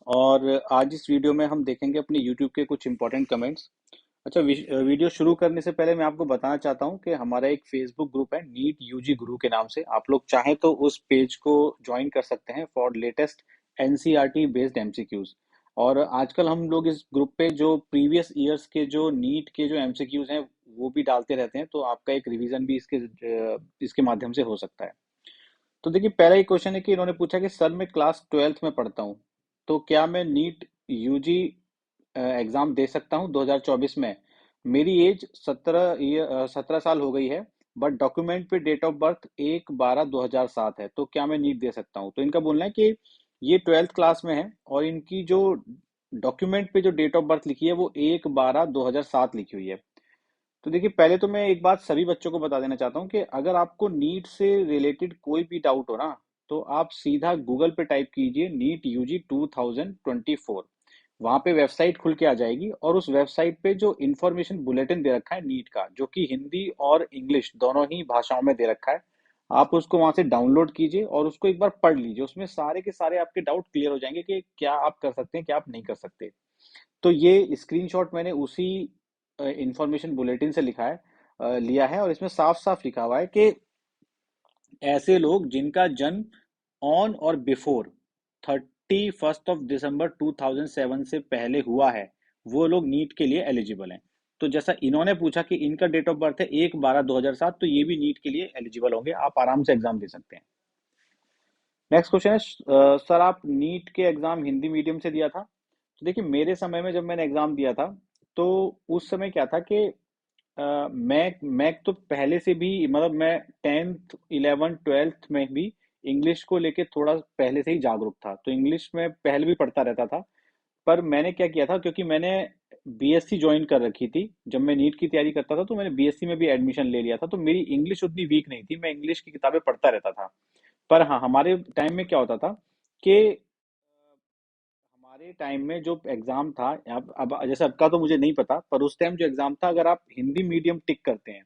और आज इस वीडियो में हम देखेंगे अपने YouTube के कुछ इंपॉर्टेंट कमेंट्स। अच्छा, वीडियो शुरू करने से पहले मैं आपको बताना चाहता हूँ कि हमारा एक फेसबुक ग्रुप है नीट यूजी गुरु के नाम से। आप लोग चाहें तो उस पेज को ज्वाइन कर सकते हैं for latest NCERT based MCQs. और आजकल हम लोग इस ग्रुप पे जो प्रीवियस ईयर्स के जो नीट के जो एमसीक्यूज हैं वो भी डालते रहते हैं, तो आपका एक रिवीजन भी इसके माध्यम से हो सकता है। तो देखिए, पहला ही क्वेश्चन है कि इन्होंने पूछा कि सर मैं क्लास 12th में पढ़ता हूँ, तो क्या मैं नीट यूजी एग्जाम दे सकता हूँ 2024 में। मेरी एज 17 साल हो गई है, बट डॉक्यूमेंट पे डेट ऑफ बर्थ 1/12/2007 है, तो क्या मैं नीट दे सकता हूँ। तो इनका बोलना है कि ये 12th क्लास में है और इनकी जो डॉक्यूमेंट पे जो डेट ऑफ बर्थ लिखी है वो 1/12/2007 लिखी हुई है। तो देखिए, पहले तो मैं एक बात सभी बच्चों को बता देना चाहता हूँ कि अगर आपको नीट से रिलेटेड कोई भी डाउट हो ना, तो आप सीधा गूगल पे टाइप कीजिए नीट यूजी 2024। वहां पे वेबसाइट खुल के आ जाएगी और उस वेबसाइट पे जो इन्फॉर्मेशन बुलेटिन दे रखा है नीट का, जो कि हिंदी और इंग्लिश दोनों ही भाषाओं में दे रखा है, आप उसको वहां से डाउनलोड कीजिए और उसको एक बार पढ़ लीजिए। उसमें सारे के सारे आपके डाउट क्लियर हो जाएंगे कि क्या आप कर सकते हैं, क्या आप नहीं कर सकते। तो ये स्क्रीनशॉट मैंने उसी इंफॉर्मेशन बुलेटिन से लिया है, और इसमें साफ साफ लिखा हुआ है कि ऐसे लोग जिनका जन्म ऑन और बिफोर 31 दिसंबर 2007 से पहले हुआ है, वो लोग नीट के लिए एलिजिबल हैं। तो जैसा इन्होंने पूछा कि इनका डेट ऑफ बर्थ है 1/12/2007, तो ये भी नीट के लिए एलिजिबल होंगे, आप आराम से एग्जाम दे सकते हैं। नेक्स्ट क्वेश्चन है, सर आप नीट के एग्जाम हिंदी मीडियम से दिया था। तो देखिए, मेरे समय में जब मैंने एग्जाम दिया था, तो उस समय क्या था कि मैं तो पहले से भी, मतलब मैं 10th 11th 12th में भी इंग्लिश को लेके थोड़ा पहले से ही जागरूक था, तो इंग्लिश में पहले भी पढ़ता रहता था। पर मैंने क्या किया था, क्योंकि मैंने बीएससी ज्वाइन कर रखी थी जब मैं नीट की तैयारी करता था, तो मैंने बीएससी में भी एडमिशन ले लिया था, तो मेरी इंग्लिश उतनी वीक नहीं थी, मैं इंग्लिश की किताबें पढ़ता रहता था। पर हाँ, हमारे टाइम में क्या होता था कि हमारे टाइम में जो एग्जाम था, अब जैसे आपका तो मुझे नहीं पता, पर उस टाइम जो एग्जाम था, अगर आप हिंदी मीडियम टिक करते हैं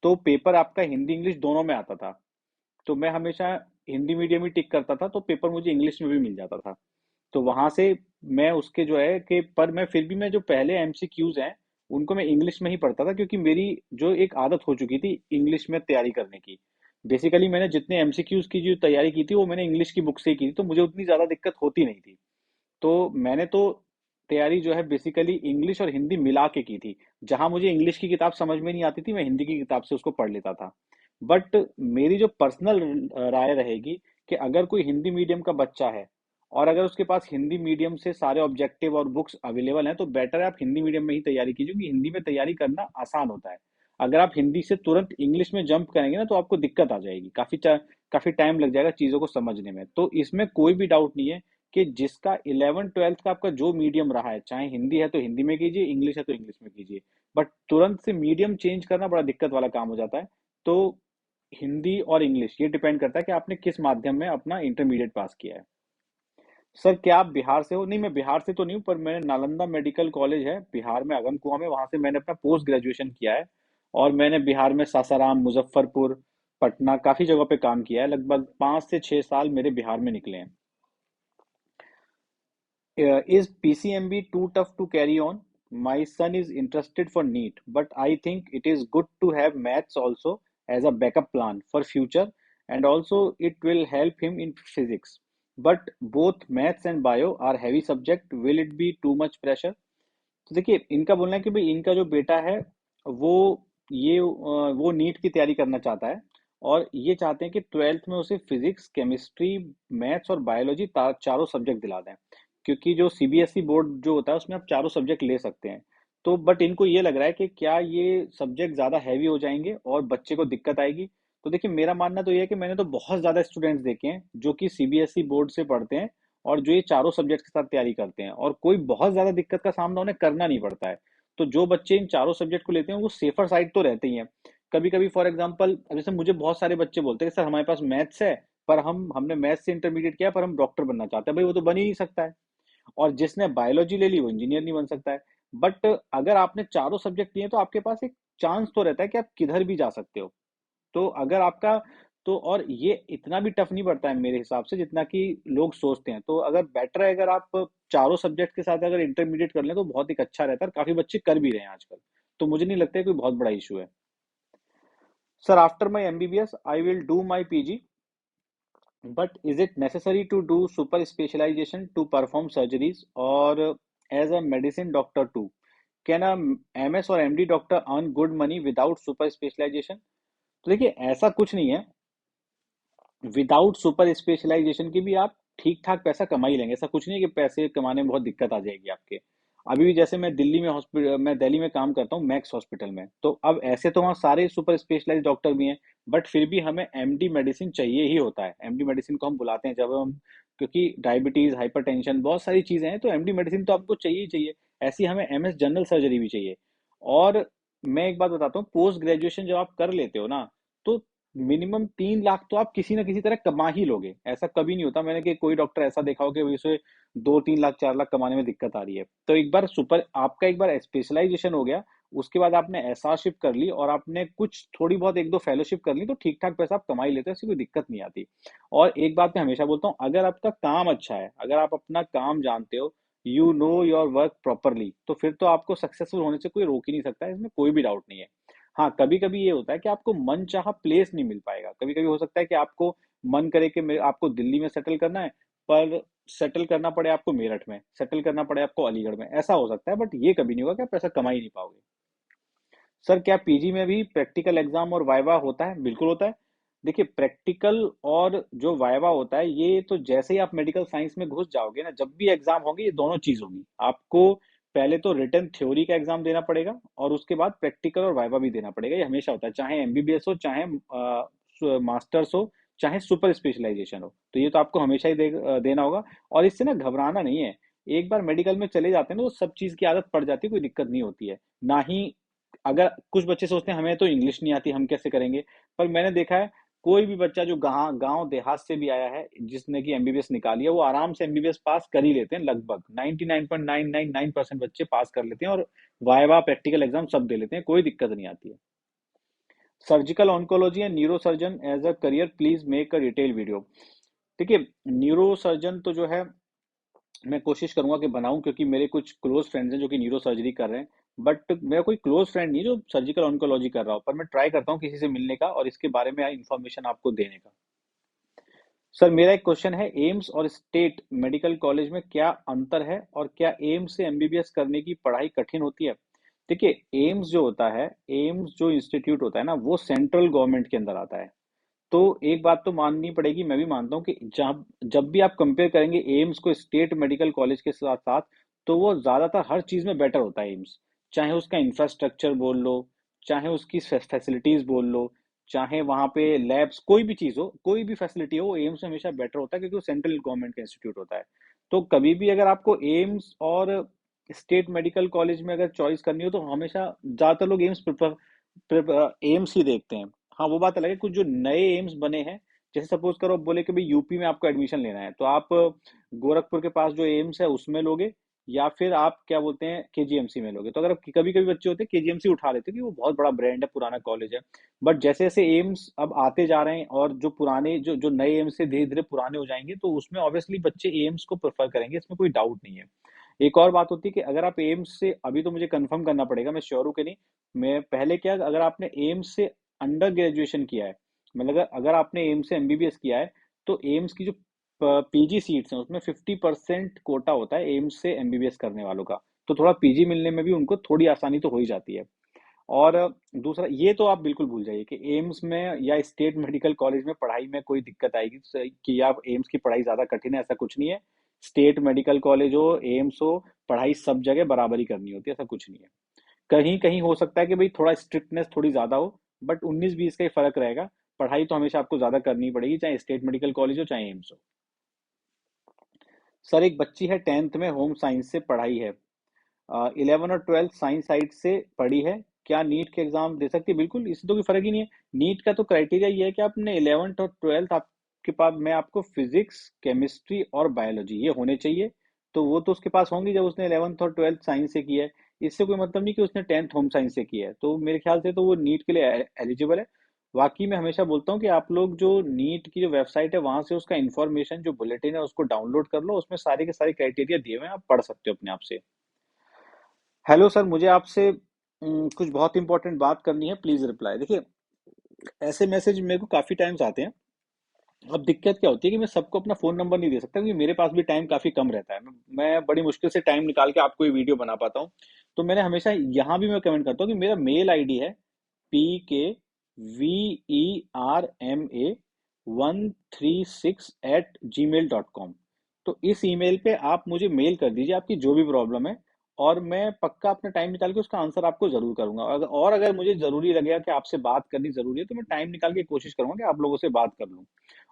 तो पेपर आपका हिंदी इंग्लिश दोनों में आता था। तो मैं हमेशा हिंदी मीडियम ही टिक करता था, तो पेपर मुझे इंग्लिश में भी मिल जाता था। तो वहां से मैं उसके जो है कि, पर मैं फिर भी, मैं जो पहले एमसीक्यूज हैं उनको मैं इंग्लिश में ही पढ़ता था, क्योंकि मेरी जो एक आदत हो चुकी थी इंग्लिश में तैयारी करने की। बेसिकली मैंने जितने एमसीक्यूज की जो तैयारी की थी वो मैंने इंग्लिश की बुक से ही की थी, तो मुझे उतनी ज्यादा दिक्कत होती नहीं थी। तो मैंने तो तैयारी जो है बेसिकली इंग्लिश और हिंदी मिला के की थी। जहां मुझे इंग्लिश की किताब समझ में नहीं आती थी, मैं हिंदी की किताब से उसको पढ़ लेता था। बट मेरी जो पर्सनल राय रहेगी कि अगर कोई हिंदी मीडियम का बच्चा है और अगर उसके पास हिंदी मीडियम से सारे ऑब्जेक्टिव और बुक्स अवेलेबल हैं, तो बेटर है आप हिंदी मीडियम में ही तैयारी कीजिए, क्योंकि हिंदी में तैयारी करना आसान होता है। अगर आप हिंदी से तुरंत इंग्लिश में जंप करेंगे ना, तो आपको दिक्कत आ जाएगी, काफी टाइम लग जाएगा चीजों को समझने में। तो इसमें कोई भी डाउट नहीं है कि जिसका 11th 12th का आपका जो मीडियम रहा है, चाहे हिंदी है तो हिंदी में कीजिए, इंग्लिश है तो इंग्लिश में कीजिए। बट तुरंत से मीडियम चेंज करना बड़ा दिक्कत वाला काम हो जाता है। तो हिंदी और इंग्लिश ये डिपेंड करता है कि आपने किस माध्यम में अपना इंटरमीडिएट पास किया है। सर क्या आप बिहार से हो? नहीं, मैं बिहार से तो नहीं हूँ, पर मैंने नालंदा मेडिकल कॉलेज है बिहार में, अगमकुआं में, वहां से मैंने अपना पोस्ट ग्रेजुएशन किया है। और मैंने बिहार में सासाराम, मुजफ्फरपुर, पटना, काफी जगह पे काम किया है। लगभग 5 से 6 साल मेरे बिहार में निकले हैं। Is PCMB too tough to carry on? My son is interested for NEET, but I think it is good to have maths also as a backup plan for future, and also it will help him in physics. But both maths and bio are heavy subject. Will it be too much pressure? तो देखिए, इनका बोलना है कि भाई इनका जो बेटा है वो वो नीट की तैयारी करना चाहता है, और ये चाहते हैं कि 12th में उसे फिजिक्स, केमिस्ट्री, मैथ्स और बायोलॉजी चारों सब्जेक्ट दिला दें, क्योंकि जो सीबीएसई बोर्ड जो होता है उसमें आप चारों सब्जेक्ट ले सकते हैं। तो बट इनको ये लग रहा है कि क्या ये सब्जेक्ट ज़्यादा हैवी हो जाएंगे और बच्चे को दिक्कत आएगी। तो देखिए, मेरा मानना तो ये है कि मैंने तो बहुत ज़्यादा स्टूडेंट्स देखे हैं जो कि सीबीएसई बोर्ड से पढ़ते हैं और जो ये चारों सब्जेक्ट के साथ तैयारी करते हैं, और कोई बहुत ज्यादा दिक्कत का सामना उन्हें करना नहीं पड़ता है। तो जो बच्चे इन चारों सब्जेक्ट को लेते हैं वो सेफर साइड तो रहते ही हैं। कभी कभी फॉर एग्जांपल, जैसे मुझे बहुत सारे बच्चे बोलते हैं कि सर हमारे पास मैथ्स है, पर हमने मैथ्स से इंटरमीडिएट किया, पर हम डॉक्टर बनना चाहते हैं। भाई वो तो बन ही नहीं सकता है। और जिसने बायोलॉजी ले ली वो इंजीनियर नहीं बन सकता है। बट अगर आपने चारों सब्जेक्ट लिए तो आपके पास एक चांस तो रहता है कि आप किधर भी जा सकते हो। तो अगर आपका तो और ये इतना भी टफ नहीं पड़ता है मेरे हिसाब से जितना कि लोग सोचते हैं। तो अगर बेटर है, अगर आप चारों सब्जेक्ट के साथ अगर इंटरमीडिएट कर लें तो बहुत ही अच्छा रहता है, और काफी बच्चे कर भी रहे हैं आजकल। तो मुझे नहीं लगता है कोई बहुत बड़ा इशू है। Sir, after my MBBS I will do my PG, but is it necessary to do super specialization to perform surgeries, or as a medicine doctor too? Can a MS और MD doctor earn good money without super specialization? तो देखिए, ऐसा कुछ नहीं है। Without super specialisation की भी आप ठीक ठाक पैसा कमा ही लेंगे। ऐसा कुछ नहीं है कि पैसे कमाने में बहुत दिक्कत आ जाएगी आपके। अभी भी जैसे मैं दिल्ली में काम करता हूँ मैक्स हॉस्पिटल में, तो अब ऐसे तो वहाँ सारे सुपर स्पेशलाइज्ड डॉक्टर भी हैं, बट फिर भी हमें एमडी मेडिसिन चाहिए ही होता है। एमडी मेडिसिन को हम बुलाते हैं जब हम, क्योंकि डायबिटीज, हाइपरटेंशन, बहुत सारी चीजें हैं, तो एमडी मेडिसिन तो आपको चाहिए ही चाहिए। ऐसी हमें एमएस जनरल सर्जरी भी चाहिए। और मैं एक बात बताता हूँ, पोस्ट ग्रेजुएशन जब आप कर लेते हो ना, तो मिनिमम 3 लाख तो आप किसी ना किसी तरह कमा ही लोगे। ऐसा कभी नहीं होता मैंने कि कोई डॉक्टर ऐसा देखा हो कि उसे 2-3 लाख 4 लाख कमाने में दिक्कत आ रही है। तो एक बार स्पेशलाइजेशन हो गया, उसके बाद आपने एसआरशिप कर ली और आपने कुछ थोड़ी बहुत एक दो फेलोशिप कर ली, तो ठीक ठाक पैसा आप कमा ही लेते हैं, ऐसी कोई दिक्कत नहीं आती। और एक बात मैं हमेशा बोलता हूँ, अगर आपका काम अच्छा है, अगर आप अपना काम जानते हो, you know your work properly, तो फिर तो आपको सक्सेसफुल होने से कोई रोक ही नहीं सकता है, इसमें कोई भी डाउट नहीं है। हाँ, कभी कभी ये होता है कि आपको मन चाहा प्लेस नहीं मिल पाएगा। कभी कभी हो सकता है कि आपको मन करे कि आपको दिल्ली में सेटल करना है, पर सेटल करना पड़े आपको मेरठ में, सेटल करना पड़े आपको अलीगढ़ में, ऐसा हो सकता है। बट ये कभी नहीं होगा कि आप पैसा कमा ही नहीं पाओगे। सर, क्या पीजी में भी प्रैक्टिकल एग्जाम और वाइवा होता है? बिल्कुल होता है। देखिए, प्रैक्टिकल और जो वाइवा होता है, ये तो जैसे ही आप मेडिकल साइंस में घुस जाओगे ना, जब भी एग्जाम होगी, ये दोनों चीज होगी। आपको पहले तो रिटन थ्योरी का एग्जाम देना पड़ेगा, और उसके बाद प्रैक्टिकल और वाइवा भी देना पड़ेगा। ये हमेशा होता है, चाहे एमबीबीएस हो, चाहे मास्टर्स हो, चाहे सुपर स्पेशलाइजेशन हो। तो ये तो आपको हमेशा ही देना होगा। और इससे ना घबराना नहीं है। एक बार मेडिकल में चले जाते हैं ना, तो सब चीज की आदत पड़ जाती है, कोई दिक्कत नहीं होती है। ना ही, अगर कुछ बच्चे सोचते हैं हमें तो इंग्लिश नहीं आती, हम कैसे करेंगे, पर मैंने देखा है कोई भी बच्चा जो गांव गांव देहात से भी आया है, जिसने की एमबीबीएस निकाली है, वो आराम से एमबीबीएस पास कर ही लेते हैं। लगभग 99.999% बच्चे पास कर लेते हैं, और वाइवा प्रैक्टिकल एग्जाम सब दे लेते हैं, कोई दिक्कत नहीं आती है। Surgical oncology and neuro surgeon as a career, please make a detail video. देखिए, न्यूरो सर्जन तो जो है, मैं कोशिश करूंगा कि बनाऊं, क्योंकि मेरे कुछ क्लोज फ्रेंड्स हैं जो कि न्यूरो सर्जरी कर रहे हैं। बट मेरा कोई क्लोज फ्रेंड नहीं है जो सर्जिकल ऑन्कोलॉजी कर रहा हो, पर मैं ट्राई करता हूँ किसी से मिलने का और इसके बारे में इंफॉर्मेशन आपको देने का। सर, मेरा एक क्वेश्चन है, एम्स और स्टेट मेडिकल कॉलेज में क्या अंतर है, और क्या एम्स से एमबीबीएस करने की पढ़ाई कठिन होती है? देखिए, एम्स जो होता है, एम्स जो इंस्टीट्यूट होता है ना, वो सेंट्रल गवर्नमेंट के अंदर आता है। तो एक बात तो माननी पड़ेगी, मैं भी मानता हूँ कि जब जब भी आप कंपेयर करेंगे एम्स को स्टेट मेडिकल कॉलेज के साथ साथ, तो वो ज्यादातर हर चीज में बेटर होता है एम्स। चाहे उसका इंफ्रास्ट्रक्चर बोल लो, चाहे उसकी फैसिलिटीज बोल लो, चाहे वहाँ पे लैब्स, कोई भी चीज हो, कोई भी फैसिलिटी हो, वो एम्स में हमेशा बेटर होता है, क्योंकि वो सेंट्रल गवर्नमेंट का इंस्टीट्यूट होता है। तो कभी भी अगर आपको एम्स और स्टेट मेडिकल कॉलेज में अगर चॉइस करनी हो, तो हमेशा ज्यादातर लोग एम्स ही देखते हैं। हाँ, वो बात अलग है, कुछ जो नए एम्स बने हैं, जैसे सपोज करो, बोले कि भाई यूपी में आपको एडमिशन लेना है, तो आप गोरखपुर के पास जो एम्स है उसमें लोगे, या फिर आप क्या बोलते हैं केजीएमसी में लोगे। तो अगर कभी कभी बच्चे होते हैं केजीएमसी उठा लेते हैं कि वो बहुत बड़ा ब्रांड है, पुराना कॉलेज है। बट जैसे जैसे एम्स अब आते जा रहे हैं, और जो पुराने जो जो नए एम्स से धीरे धीरे पुराने हो जाएंगे, तो उसमें ऑब्वियसली बच्चे एम्स को प्रेफर करेंगे, इसमें कोई डाउट नहीं है। एक और बात होती है कि अगर आप एम्स से, अभी तो मुझे कंफर्म करना पड़ेगा, मैं श्योर हूँ कि नहीं, मैं पहले क्या, अगर आपने एम्स से अंडर ग्रेजुएशन किया है, मतलब अगर आपने एम्स से एमबीबीएस किया है, तो एम्स की जो पीजी सीट्स हैं उसमें 50% कोटा होता है एम्स से एमबीबीएस करने वालों का। तो थोड़ा पीजी मिलने में भी उनको थोड़ी आसानी तो हो ही जाती है। और दूसरा ये तो आप बिल्कुल भूल जाइए कि एम्स में या स्टेट मेडिकल कॉलेज में पढ़ाई में कोई दिक्कत आएगी कि आप एम्स की पढ़ाई ज्यादा कठिन है, ऐसा कुछ नहीं है। स्टेट मेडिकल कॉलेज हो, एम्स हो, पढ़ाई सब जगह बराबरी करनी होती है, ऐसा कुछ नहीं है। कहीं कहीं हो सकता है कि भाई थोड़ा स्ट्रिक्टनेस थोड़ी ज्यादा हो, बट 19-20 का ही फर्क रहेगा। पढ़ाई तो हमेशा आपको ज्यादा करनी पड़ेगी, चाहे स्टेट मेडिकल कॉलेज हो, चाहे एम्स हो। सर, एक बच्ची है 10th में, होम साइंस से पढ़ाई है, 11 और 12 साइंस साइड से पढ़ी है, क्या नीट के एग्जाम दे सकती है? बिल्कुल, इससे तो कोई फर्क ही नहीं है। नीट का तो क्राइटेरिया ये है कि आपने 11th और 12th, आपके पास में आपको फिजिक्स, केमिस्ट्री और बायोलॉजी ये होने चाहिए। तो वो तो उसके पास होंगी जब उसने 11th और 12th साइंस से किया है। इससे कोई मतलब नहीं कि उसने 10th होम साइंस से किया है। तो मेरे ख्याल से तो वो नीट के लिए एलिजिबल है। वाकई मैं हमेशा बोलता हूँ कि आप लोग जो नीट की जो वेबसाइट है वहां से उसका इन्फॉर्मेशन जो बुलेटिन है उसको डाउनलोड कर लो, उसमें सारे के सारे क्राइटेरिया दिए हुए हैं, आप पढ़ सकते हो अपने आप से। हेलो सर, मुझे आपसे कुछ बहुत इंपॉर्टेंट बात करनी है, प्लीज रिप्लाई। देखिए, ऐसे मैसेज मेरे को काफी टाइम्स आते हैं। अब दिक्कत क्या होती है कि मैं सबको अपना फोन नंबर नहीं दे सकता, क्योंकि मेरे पास भी टाइम काफी कम रहता है। मैं बड़ी मुश्किल से टाइम निकाल के आपको ये वीडियो बना पाता हूँ। तो मैंने हमेशा यहाँ भी मैं कमेंट करता हूँ कि मेरा मेल आईडी है PKVERMA136@gmail.com। तो इस ईमेल पे आप मुझे मेल कर दीजिए आपकी जो भी प्रॉब्लम है, और मैं पक्का अपना टाइम निकाल के उसका आंसर आपको जरूर करूंगा। अगर मुझे जरूरी लगेगा कि आपसे बात करनी जरूरी है, तो मैं टाइम निकाल के कोशिश करूंगा कि आप लोगों से बात कर लूं।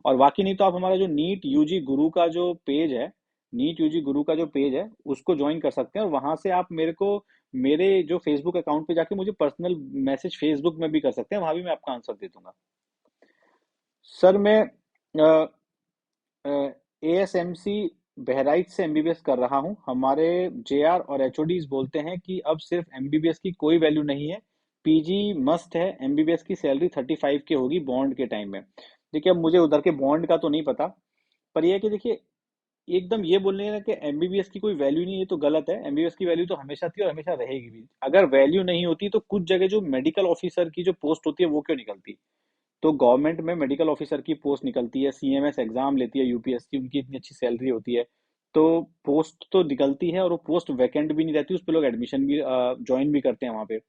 और बाकी नहीं तो आप हमारा जो नीट यूजी गुरु का जो पेज है, नीट यूजी गुरु का जो पेज है उसको ज्वाइन कर सकते हैं, और वहां से आप मेरे को मेरे जो फेसबुक अकाउंट पे जाके मुझे पर्सनल मैसेज फेसबुक में भी कर सकते हैं, वहां भी मैं आपका आंसर दे दूंगा। सर मैं एएसएमसी बहराइच से एमबीबीएस कर रहा हूँ। हमारे जेआर और एचओडीज बोलते हैं कि अब सिर्फ एमबीबीएस की कोई वैल्यू नहीं है, पीजी मस्ट है। एमबीबीएस की सैलरी 35 के होगी बॉन्ड के टाइम में। देखिए, अब मुझे उधर के बॉन्ड का तो नहीं पता, पर यह है कि देखिए, एकदम ये बोलने ना कि एमबीबीएस की कोई वैल्यू नहीं है तो गलत है। एमबीबीएस की वैल्यू तो हमेशा थी और हमेशा रहेगी भी। अगर वैल्यू नहीं होती तो कुछ जगह जो मेडिकल ऑफिसर की जो पोस्ट होती है वो क्यों निकलती? तो गवर्नमेंट में मेडिकल ऑफिसर की पोस्ट निकलती है, सीएमएस एग्जाम लेती है यूपीएससी, उनकी इतनी अच्छी सैलरी होती है। तो पोस्ट तो निकलती है, और वो पोस्ट वैकेंट भी नहीं रहती, उस पर लोग एडमिशन भी ज्वाइन भी करते हैं वहां पे।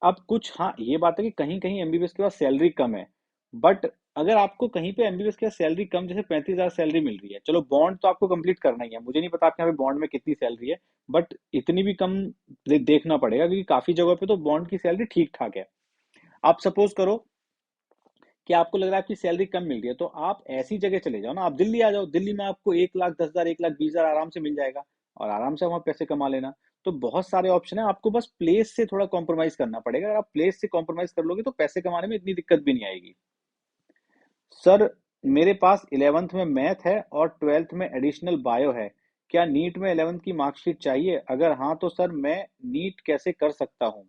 अब कुछ, हाँ ये बात है कि कहीं कहीं एमबीबीएस के पास सैलरी कम है, बट अगर आपको कहीं पे एमबीबीएस के पास सैलरी कम, जैसे 35,000 सैलरी मिल रही है, चलो बॉन्ड तो आपको कंप्लीट करना ही है, मुझे नहीं पता आपके यहाँ पे बॉन्ड में कितनी सैलरी है, बट इतनी भी कम देखना पड़ेगा, क्योंकि काफी जगह पे तो बॉन्ड की सैलरी ठीक ठाक है। आप सपोज करो कि आपको लग रहा है आपकी सैलरी कम मिल रही है, तो आप ऐसी जगह चले जाओ ना, आप दिल्ली आ जाओ। दिल्ली में आपको 1,10,000 1,20,000 आराम से मिल जाएगा, और आराम से वहां पैसे कमा लेना। तो बहुत सारे ऑप्शन है, आपको बस प्लेस से थोड़ा कॉम्प्रोमाइज करना पड़ेगा। अगर आप प्लेस से कॉम्प्रोमाइज कर लोगे तो पैसे कमाने में इतनी दिक्कत भी नहीं आएगी। सर, मेरे पास 11th में मैथ है और 12th में एडिशनल बायो है। क्या नीट में 11th की मार्कशीट चाहिए? अगर हाँ तो सर मैं नीट कैसे कर सकता हूँ?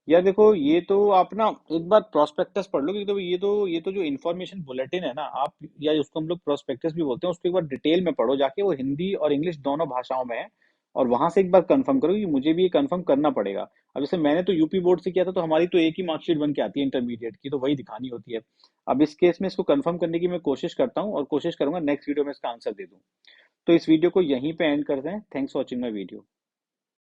यार देखो, ये तो आप ना एक बार प्रोस्पेक्टस पढ़ लो, क्योंकि तो ये तो जो इन्फॉर्मेशन बुलेटिन है ना, आप, या उसको हम लोग प्रोस्पेक्टस भी बोलते हैं, उसको एक बार डिटेल में पढ़ो जाके। वो हिंदी और इंग्लिश दोनों भाषाओं में है, और वहां से एक बार कंफर्म करो, कि मुझे भी ये कंफर्म करना पड़ेगा। अब जैसे मैंने तो यूपी बोर्ड से किया था, तो हमारी तो एक ही मार्कशीट बन के आती है इंटरमीडिएट की, तो वही दिखानी होती है। अब इस केस में इसको कंफर्म करने की मैं कोशिश करता हूँ, और कोशिश करूंगा नेक्स्ट वीडियो में इसका आंसर दे दूँ। तो इस वीडियो को यहीं पे एंड करते हैं। Thanks for watching my video.